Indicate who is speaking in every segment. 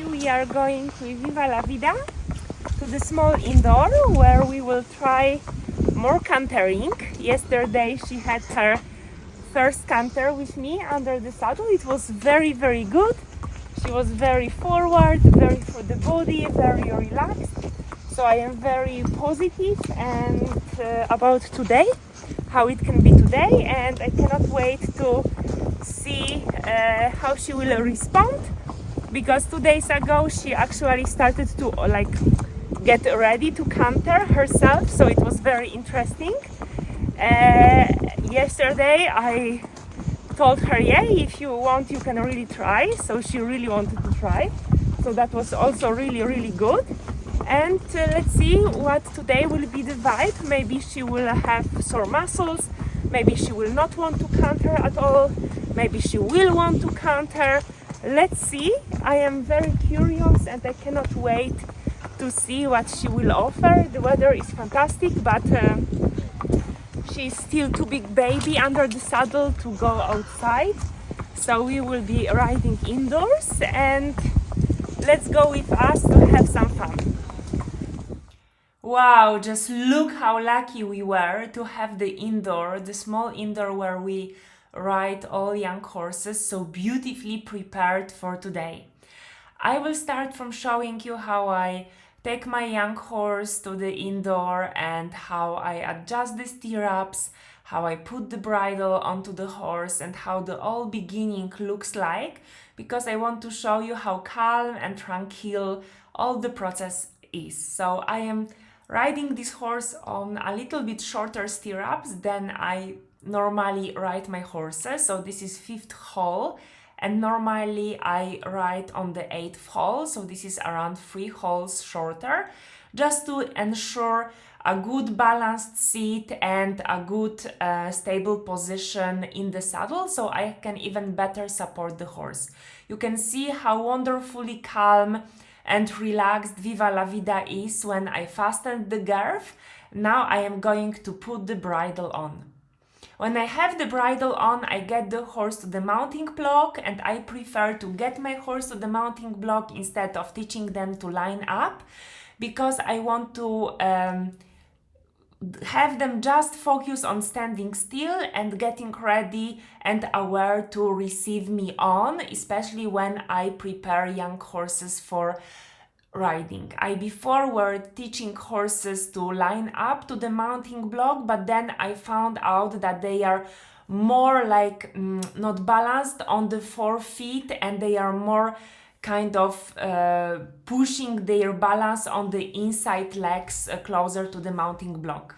Speaker 1: we are going with Viva la Vida to the small indoor where we will try more cantering. Yesterday she had her first canter with me under the saddle. It was very good. She was very forward, very for the body, very relaxed. So I am very positive and about today, how it can be today, and I cannot wait to see how she will respond, because 2 days ago she actually started to get ready to canter herself, so it was very interesting. Yesterday I told her, yeah, if you want you can really try, so she really wanted to try, so that was also really good. And let's see what today will be the vibe. Maybe she will have sore muscles, maybe she will not want to canter at all, maybe she will want to canter. Let's see. I am very curious and I cannot wait to see what she will offer. The weather is fantastic, but she's still too big baby under the saddle to go outside, so we will be riding indoors, and let's go with us to have some fun. Wow, just look how lucky we were to have the small indoor where we ride all young horses, so beautifully prepared for today. I will start from showing you how I take my young horse to the indoor and how I adjust the stirrups, how I put the bridle onto the horse, and how the all beginning looks like, because I want to show you how calm and tranquil all the process is. So I am riding this horse on a little bit shorter stirrups than I normally ride my horses. So this is 5th hole, and normally I ride on the 8th hole, so this is around 3 holes shorter, just to ensure a good balanced seat and a good stable position in the saddle, so I can even better support the horse. You can see how wonderfully calm and relaxed Viva la Vida is when I fastened the girth. Now I am going to put the bridle on. When I have the bridle on, I get the horse to the mounting block, and I prefer to get my horse to the mounting block instead of teaching them to line up, because I want to have them just focus on standing still and getting ready and aware to receive me on, especially when I prepare young horses for riding. I before were teaching horses to line up to the mounting block, but then I found out that they are more not balanced on the 4 feet, and they are more kind of pushing their balance on the inside legs closer to the mounting block.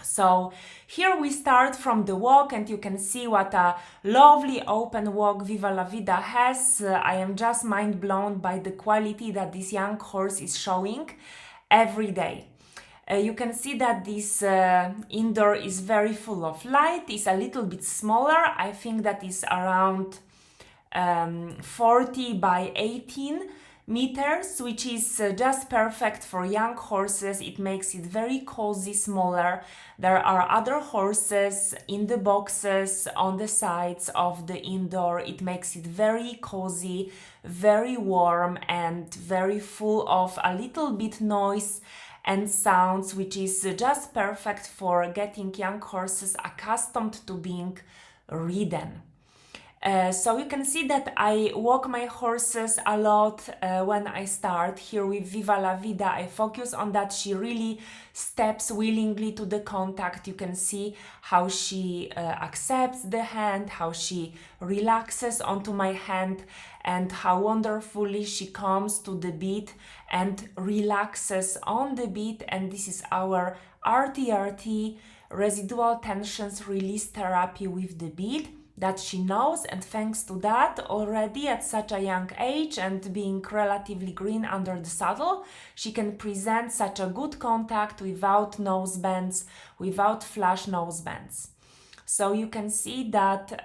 Speaker 1: So here we start from the walk, and you can see what a lovely open walk Viva la Vida has. I am just mind blown by the quality that this young horse is showing every day. You can see that this indoor is very full of light. It's a little bit smaller. I think that is around 40 by 18 meters, which is just perfect for young horses. It makes it very cozy, smaller. There are other horses in the boxes on the sides of the indoor. It makes it very cozy, very warm, and very full of a little bit noise and sounds, which is just perfect for getting young horses accustomed to being ridden. So you can see that I walk my horses a lot when I start here with Viva la Vida. I focus on that she really steps willingly to the contact. You can see how she accepts the hand, how she relaxes onto my hand, and how wonderfully she comes to the beat and relaxes on the beat. And this is our RTRT, Residual Tensions Release Therapy with the beat, that she knows, and thanks to that, already at such a young age and being relatively green under the saddle, she can present such a good contact without nose bends, without flash nose bends. So you can see that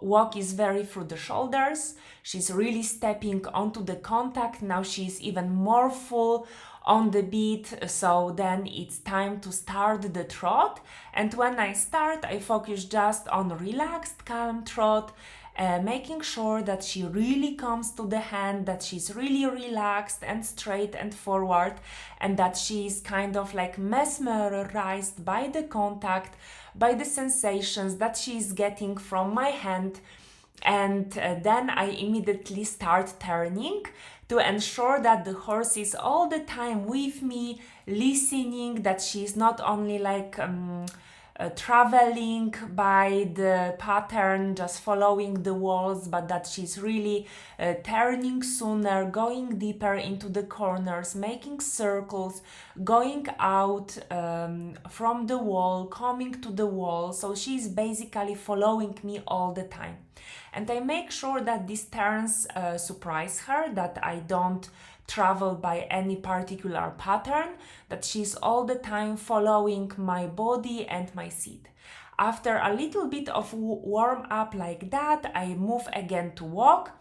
Speaker 1: walk is very through the shoulders. She's really stepping onto the contact. Now she's even more full on the beat, so then it's time to start the trot. And when I start, I focus just on relaxed, calm trot, making sure that she really comes to the hand, that she's really relaxed and straight and forward, and that she's kind of like mesmerized by the contact, by the sensations that she's getting from my hand. And then I immediately start turning to ensure that the horse is all the time with me, listening, that she's not only like traveling by the pattern, just following the walls, but that she's really turning sooner, going deeper into the corners, making circles, going out from the wall, coming to the wall. So she's basically following me all the time. And I make sure that these turns surprise her, that I don't travel by any particular pattern, that she's all the time following my body and my seat. After a little bit of warm up like that, I move again to walk.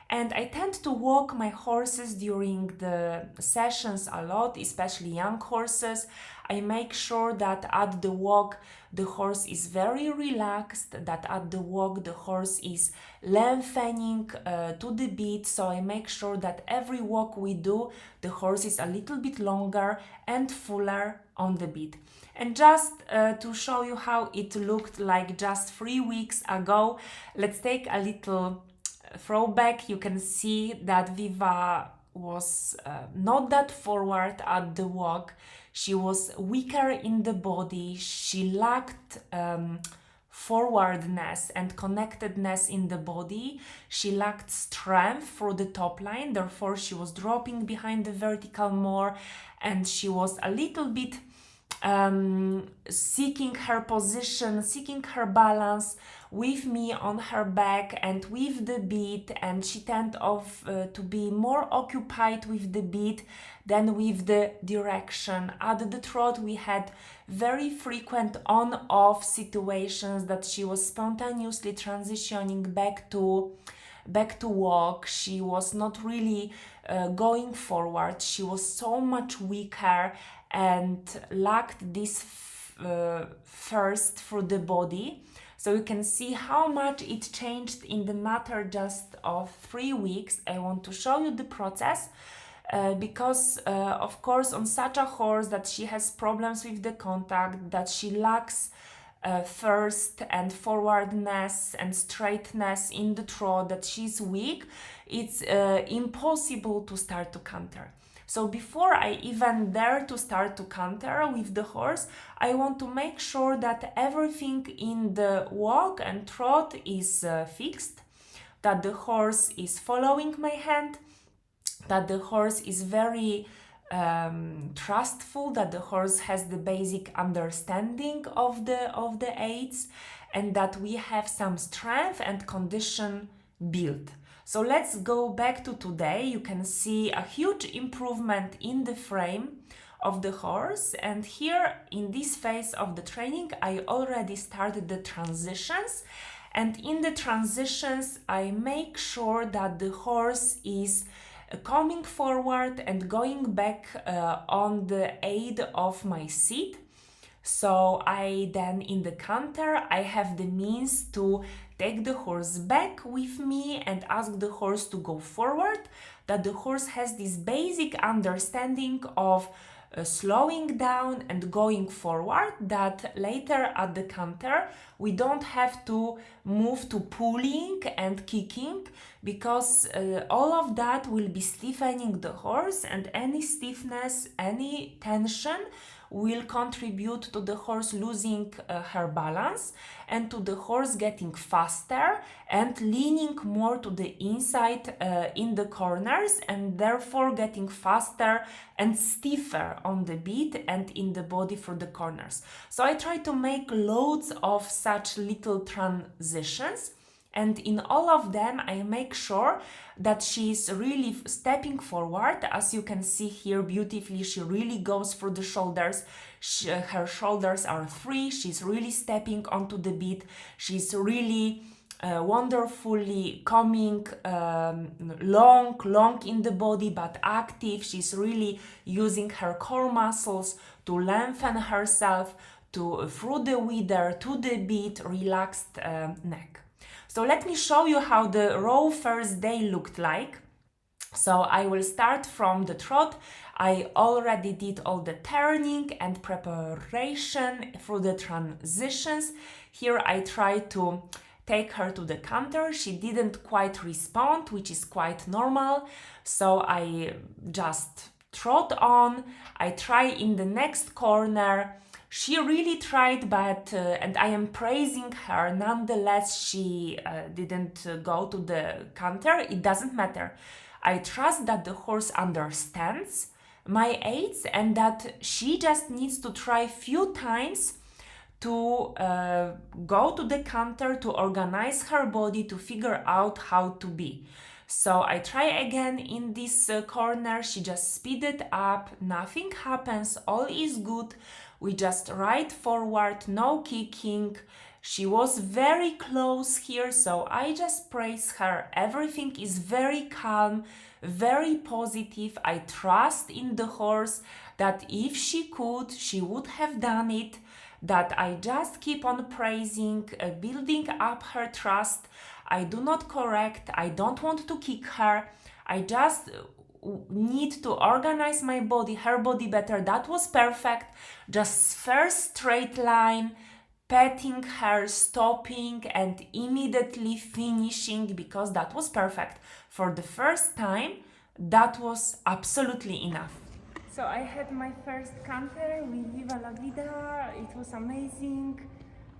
Speaker 1: And I tend to walk my horses during the sessions a lot, especially young horses. I make sure that at the walk the horse is very relaxed, that at the walk the horse is lengthening to the beat. So I make sure that every walk we do, the horse is a little bit longer and fuller on the beat. And just to show you how it looked like just 3 weeks ago, let's take a little throwback. You can see that Viva was not that forward at the walk. She was weaker in the body. She lacked forwardness and connectedness in the body. She lacked strength for the top line. Therefore, she was dropping behind the vertical more, and she was a little bit seeking her position, seeking her balance with me on her back and with the beat, and she tended to be more occupied with the beat than with the direction. At the trot we had very frequent on-off situations that she was spontaneously transitioning back to walk. She was not really going forward. She was so much weaker and lacked this thirst for the body. So you can see how much it changed in the matter just of 3 weeks. I want to show you the process because of course on such a horse that she has problems with the contact, that she lacks thirst and forwardness and straightness in the trot, that she's weak, it's impossible to start to canter. So before I even dare to start to canter with the horse, I want to make sure that everything in the walk and trot is fixed, that the horse is following my hand, that the horse is very trustful, that the horse has the basic understanding of the aids, and that we have some strength and condition built. So let's go back to today. You can see a huge improvement in the frame of the horse, and here in this phase of the training I already started the transitions, and in the transitions I make sure that the horse is coming forward and going back on the aid of my seat. So I then in the canter I have the means to take the horse back with me and ask the horse to go forward, that the horse has this basic understanding of slowing down and going forward, that later at the canter we don't have to move to pulling and kicking, because all of that will be stiffening the horse, and any stiffness, any tension will contribute to the horse losing her balance and to the horse getting faster and leaning more to the inside in the corners, and therefore getting faster and stiffer on the beat and in the body for the corners. So I try to make loads of such little transitions, and in all of them I make sure that she's really stepping forward. As you can see here beautifully, she really goes for the shoulders. Her shoulders are free. She's really stepping onto the beat. She's really wonderfully coming long in the body but active. She's really using her core muscles to lengthen herself through the wither to the beat, relaxed neck. So let me show you how the raw first day looked like. So I will start from the trot. I already did all the turning and preparation through the transitions. Here I try to take her to the canter. She didn't quite respond, which is quite normal. So I just trot on. I try in the next corner. She really tried, but and I am praising her. Nonetheless, she didn't go to the canter. It doesn't matter. I trust that the horse understands my aids and that she just needs to try few times to go to the canter, to organize her body, to figure out how to be. So I try again in this corner. She just speeded up. Nothing happens. All is good. We just ride forward, no kicking. She was very close here, so I just praise her. Everything is very calm, very positive. I trust in the horse that if she could, she would have done it. That I just keep on praising, building up her trust. I do not correct. I don't want to kick her. I just need to organize my body, her body better. That was perfect. Just first straight line, petting her, stopping, and immediately finishing, because that was perfect. For the first time, that was absolutely enough. So I had my first canter with Viva la Vida. It was amazing.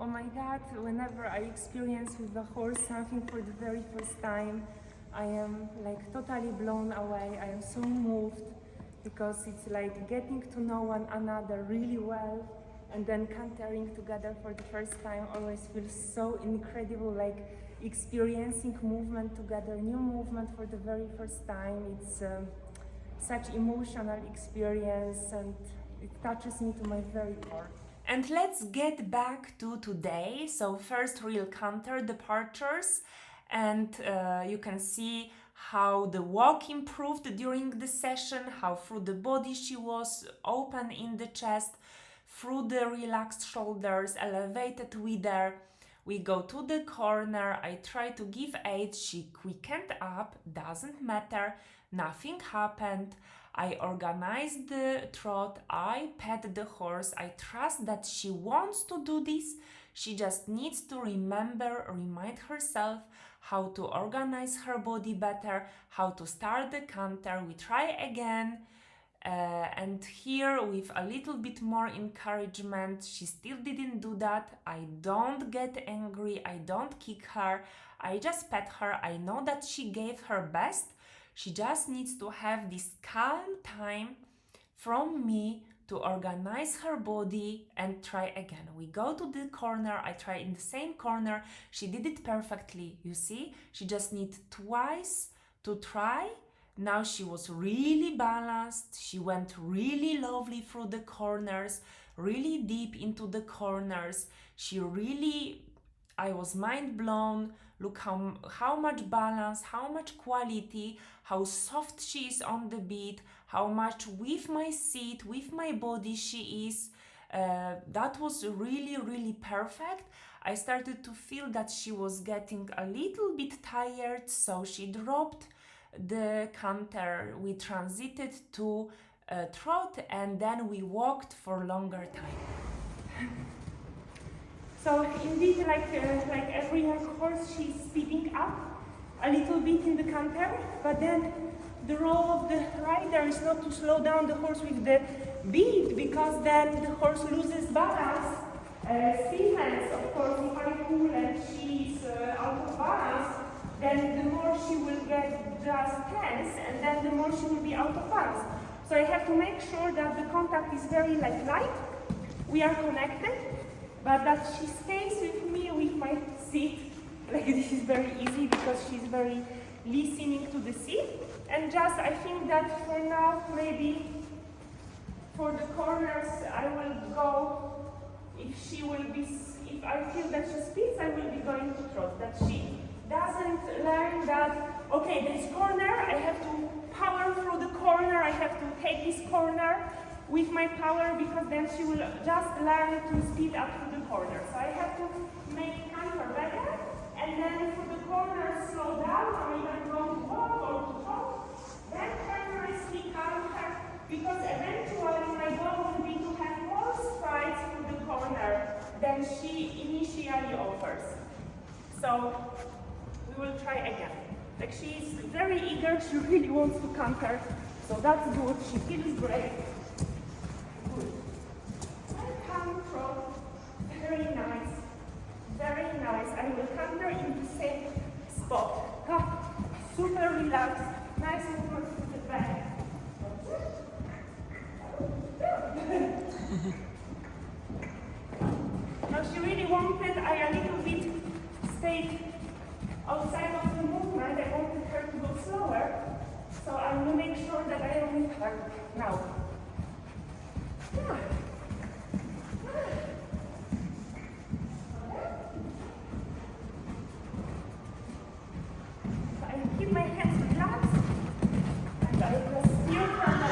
Speaker 1: Oh my God, whenever I experience with the horse something for the very first time, I am like totally blown away. I am so moved, because it's like getting to know one another really well, and then cantering together for the first time always feels so incredible, like experiencing movement together, new movement for the very first time. It's such emotional experience, and it touches me to my very core. And let's get back to today. So first real canter departures, and you can see how the walk improved during the session, how through the body she was open in the chest, through the relaxed shoulders, elevated wither. We go to the corner. I try to give aid. She quickened up, doesn't matter, nothing happened. I organize the trot, I pet the horse. I trust that she wants to do this. She just needs to remind herself how to organize her body better, how to start the canter. We try again. And here with a little bit more encouragement, she still didn't do that. I don't get angry, I don't kick her, I just pet her. I know that she gave her best. She just needs to have this calm time from me to organize her body and try again. We go to the corner, I try in the same corner. She did it perfectly, you see? She just needs twice to try. Now she was really balanced. She went really lovely through the corners, really deep into the corners. I was mind blown. Look how much balance, how much quality, how soft she is on the beat, how much with my seat, with my body she is. That was really, really perfect. I started to feel that she was getting a little bit tired, so she dropped the canter. We transited to trot, and then we walked for longer time. So indeed, like every young horse, she's speeding up a little bit in the canter, but then the role of the rider is not to slow down the horse with the beat, because then the horse loses balance. Stiffens, of course, if I pull and she's out of balance, then the more she will get just tense, and then the more she will be out of balance. So I have to make sure that the contact is very light. We are connected, but that she stays with me with my seat. Like, this is very easy because she's very listening to the seat. And just, I think that for now, maybe for the corners, I will go, if I feel that she speeds, I will be going to trot. That she doesn't learn that, okay, this corner, I have to power through the corner, I have to take this corner with my power, because then she will just learn to speed up to the corner. So I have to make canter better and then for the corner slow down, or even go to walk or to talk. Then continuously counter, because eventually my goal will be to have more strides through the corner than she initially offers. So we will try again. Like, she's very eager, she really wants to counter, so that's good, she feels great. Good. Come, Trot. Very nice. Very nice. I will counter in the same spot. Super relaxed. Nice movement to the back. Now she really wanted, I a little bit stayed outside of the movement. I wanted her to go slower. So I will make sure that I am with her now. Yeah. I keep my hands relaxed and I will steer from my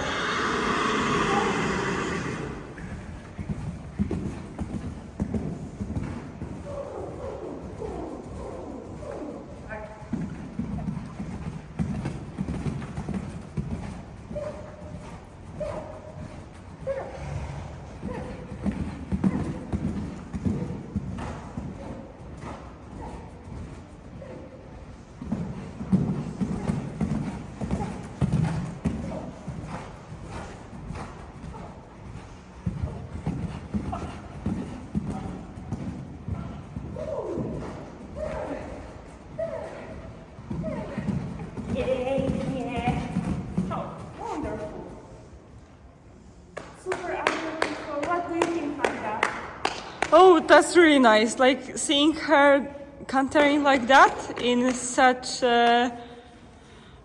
Speaker 2: Oh, that's really nice. Like seeing her cantering like that in such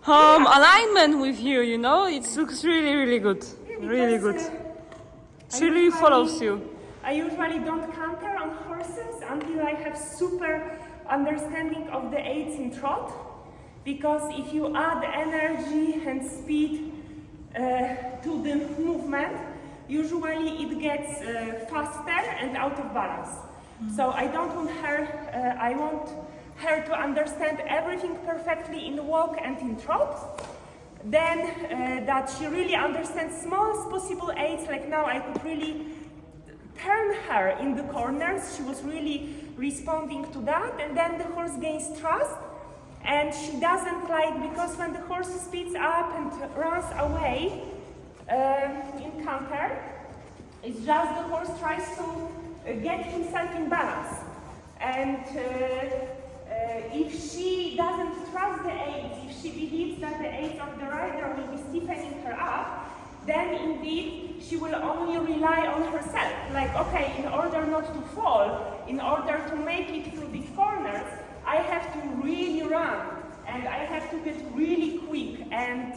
Speaker 2: alignment with you, you know, it looks really, really good. Really good. She really follows you.
Speaker 1: I usually don't canter on horses until I have super understanding of the aids in trot, because if you add energy and speed to the movement, usually it gets faster and out of balance. So I don't want her, I want her to understand everything perfectly in walk and in trot. Then that she really understands smallest possible aids, like now I could really turn her in the corners. She was really responding to that, and then the horse gains trust. And she doesn't like, because when the horse speeds up and runs away, in Canter, it's just the horse tries to get himself in balance. And if she doesn't trust the aids, if she believes that the aids of the rider will be stiffening her up, then indeed she will only rely on herself. Like, okay, in order not to fall, in order to make it through these corners, I have to really run and I have to get really quick. And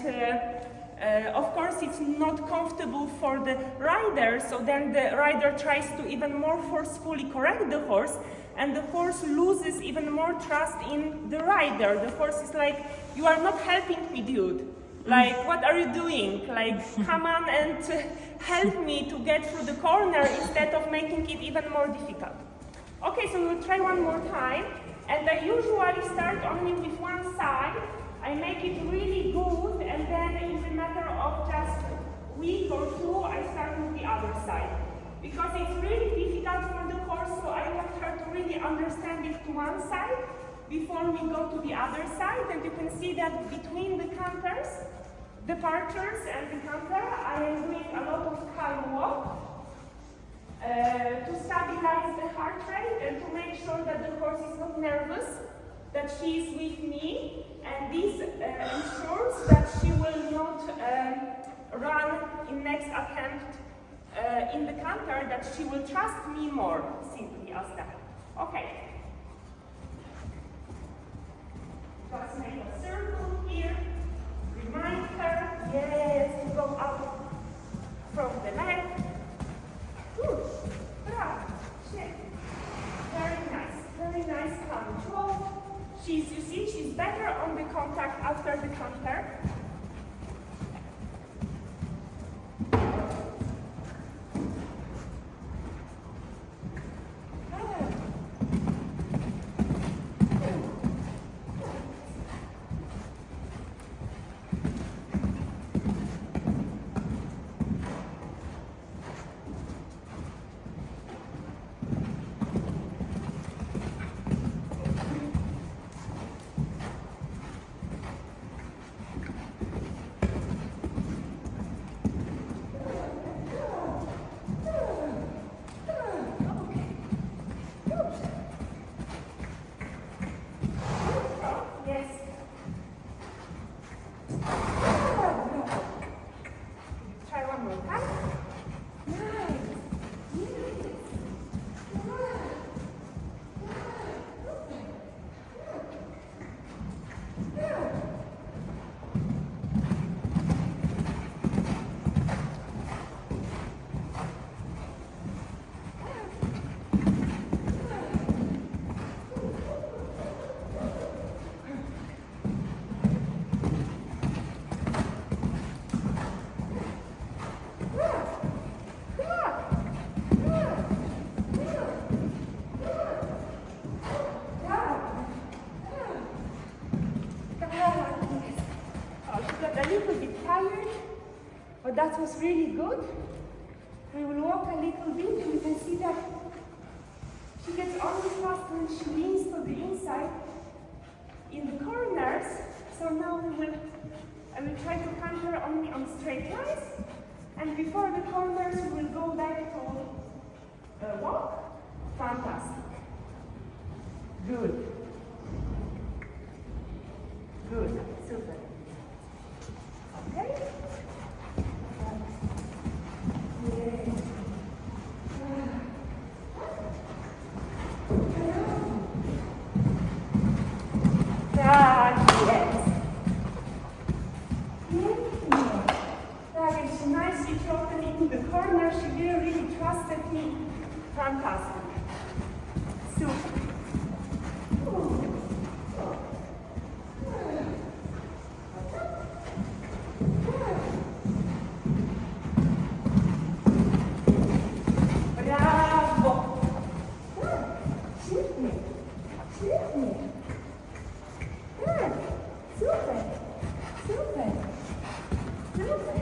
Speaker 1: of course, it's not comfortable for the rider, so then the rider tries to even more forcefully correct the horse, and the horse loses even more trust in the rider. The horse is like, you are not helping me, dude. Like, what are you doing? Like, come on and help me to get through the corner instead of making it even more difficult. Okay, so we'll try one more time. And I usually start only with one side. I make it really good, and then in a matter of just a week or two, I start with the other side. Because it's really difficult for the horse, so I want her to really understand it to one side before we go to the other side. And you can see that between the canters, departures and the canter, I am doing a lot of calm walk to stabilize the heart rate and to make sure that the horse is not nervous, that she is with me, and this ensures that she will not run in next attempt in the canter, that she will trust me more, simply as that. Okay. Just make a circle here, remind her, yes, to go out from the leg. Good, bravo, check. Very nice control. You see, she's better on the contact after the canter.
Speaker 3: tired, but that was really good. We will walk a little bit. You can see that she gets only fast when she leans to the inside in the corners. So now I will try to canter only on straight lines. And before the corners, we will go back to walk. Fantastic. Good. Good. Super. Okay. She nicely trotted into the corner. She really trusted me. Fantastic. Super. Bravo. Good. Shift me. Shift me. Good. Super. Super. Super.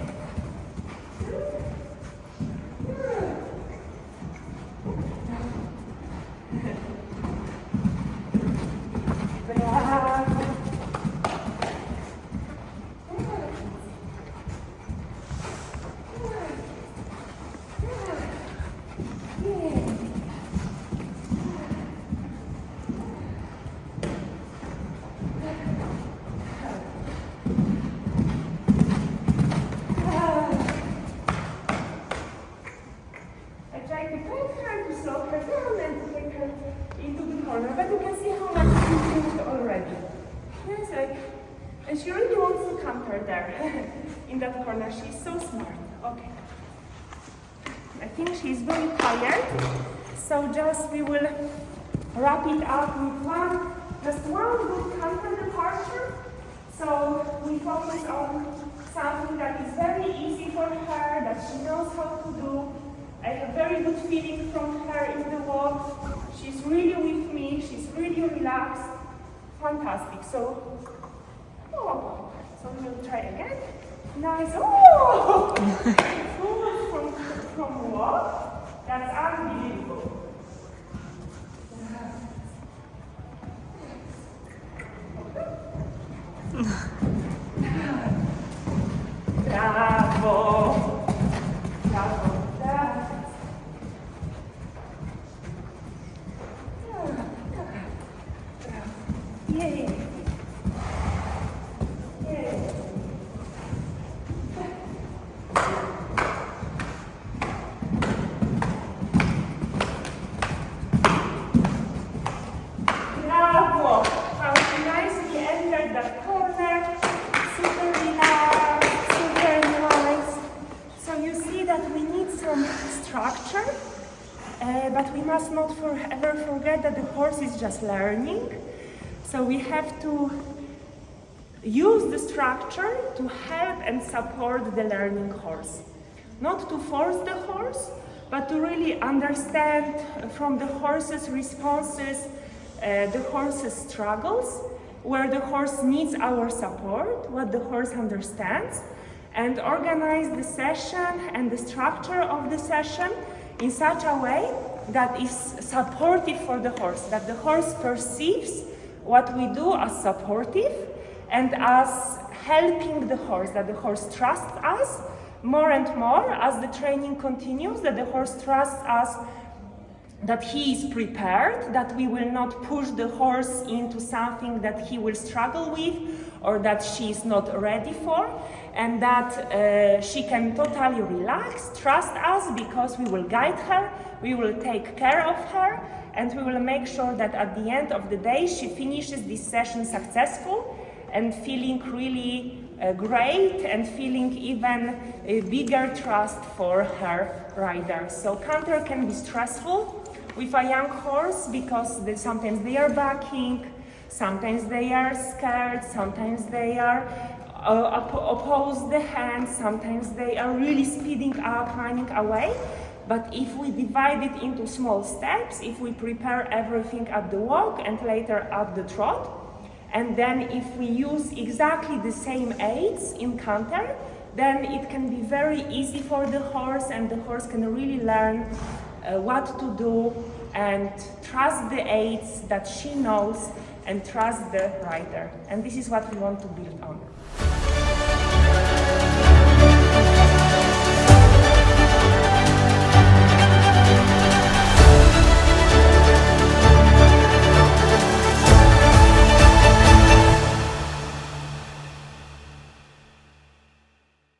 Speaker 3: But you can see how much she moved already. Yes, and she really wants to canter there in that corner. She's so smart. Okay. I think she's very tired. So just we will wrap it up with just one good canter departure. So we focus on something that is very easy for her, that she knows how to do. I have very good feeling from her in the walk. She's really with me. She's really relaxed. Fantastic. So we'll try again. Nice. Oh! from walk. That's unbelievable. Bravo. Bravo. Yay. Bravo! How she nicely entered that corner. Super relaxed, super nice. So you see that we need some structure, but we must not ever forget that the horse is just learning. So we have to use the structure to help and support the learning horse. Not to force the horse, but to really understand from the horse's responses, the horse's struggles, where the horse needs our support, what the horse understands, and organize the session and the structure of the session in such a way that is supportive for the horse, that the horse perceives what we do as supportive and as helping the horse, that the horse trusts us more and more as the training continues, that the horse trusts us that he is prepared, that we will not push the horse into something that he will struggle with or that she is not ready for, and that she can totally relax, trust us, because we will guide her, we will take care of her, and we will make sure that at the end of the day she finishes this session successful and feeling really great and feeling even a bigger trust for her rider. So canter can be stressful with a young horse because sometimes they are backing, sometimes they are scared, sometimes they are oppose the hands, sometimes they are really speeding up, running away. But if we divide it into small steps, if we prepare everything at the walk and later at the trot, and then if we use exactly the same aids in canter, then it can be very easy for the horse, and the horse can really learn what to do and trust the aids that she knows and trust the rider. And this is what we want to build on.